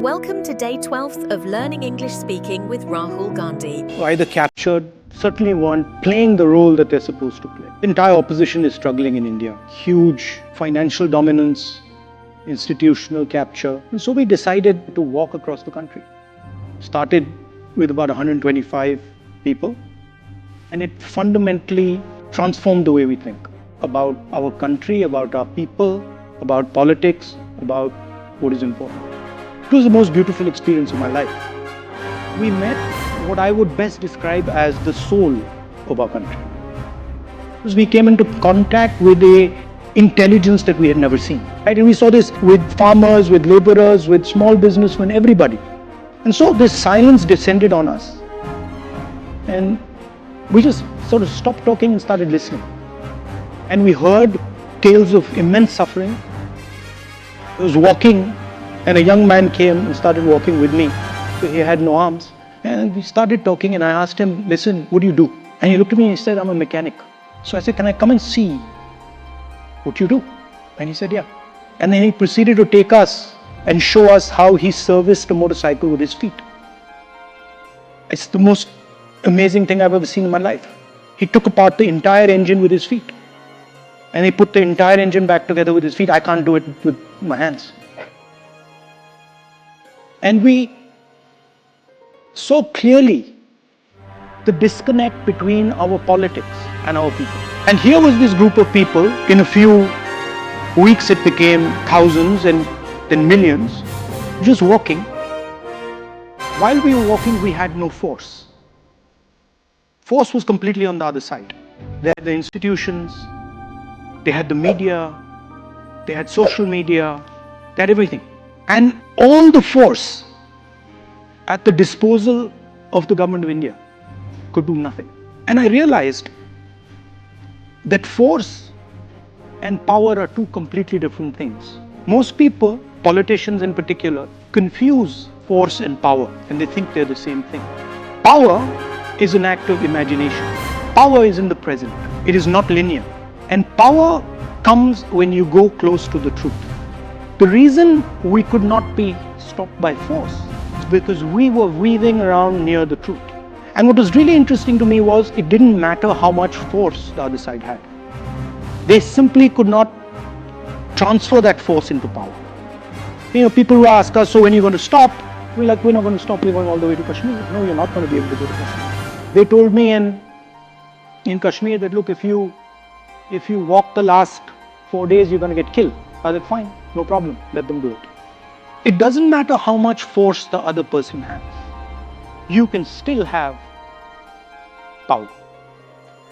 Welcome to day 12th of Learning English Speaking with Rahul Gandhi. Either captured, certainly weren't playing the role that they're supposed to play. The entire opposition is struggling in India. Huge financial dominance, institutional capture. And so we decided to walk across the country. Started with about 125 people, and it fundamentally transformed the way we think about our country, about our people, about politics, about what is important. It was the most beautiful experience of my life. We met what I would best describe as the soul of our country. Because we came into contact with a intelligence that we had never seen. Right? And we saw this with farmers, with laborers, with small businessmen, everybody. And so this silence descended on us. And we just sort of stopped talking and started listening. And we heard tales of immense suffering. I was walking, and a young man came and started walking with me. So he had no arms. And we started talking, and I asked him, listen, what do you do? And he looked at me and he said, I'm a mechanic. So I said, can I come and see what you do? And he said, yeah. And then he proceeded to take us and show us how he serviced a motorcycle with his feet. It's the most amazing thing I've ever seen in my life. He took apart the entire engine with his feet. And he put the entire engine back together with his feet. I can't do it with my hands. And we saw clearly the disconnect between our politics and our people. And here was this group of people. In a few weeks it became thousands and then millions, just walking. While we were walking, we had no force. Force was completely on the other side. They had the institutions, they had the media, they had social media, they had everything. And all the force at the disposal of the government of India could do nothing. And I realized that force and power are two completely different things. Most people, politicians in particular, confuse force and power, and they think they're the same thing. Power is an act of imagination. Power is in the present. It is not linear. And power comes when you go close to the truth. The reason we could not be stopped by force is because we were weaving around near the truth. And what was really interesting to me was it didn't matter how much force the other side had. They simply could not transfer that force into power. You know, people who ask us, so when are you going to stop? We're like, we're not going to stop, we're going all the way to Kashmir. No, you're not going to be able to go to Kashmir. They told me in Kashmir that, look, if you walk the last 4 days, you're going to get killed. I said, fine, no problem, let them do it. It doesn't matter how much force the other person has. You can still have power.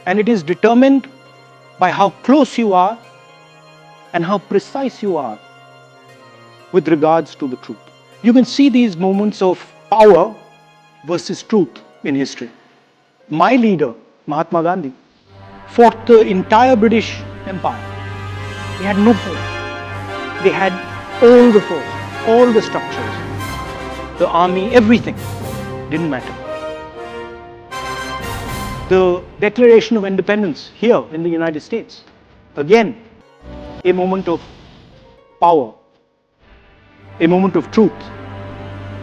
And it is determined by how close you are and how precise you are with regards to the truth. You can see these moments of power versus truth in history. My leader, Mahatma Gandhi, fought the entire British Empire. He had no force. They had all the force, all the structures, the army, everything. Didn't matter. The Declaration of Independence here in the United States, again, a moment of power, a moment of truth.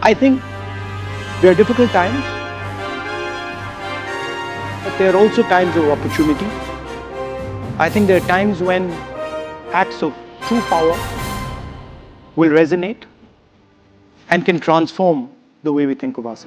I think there are difficult times, but there are also times of opportunity. I think there are times when acts of true power will resonate and can transform the way we think of ourselves.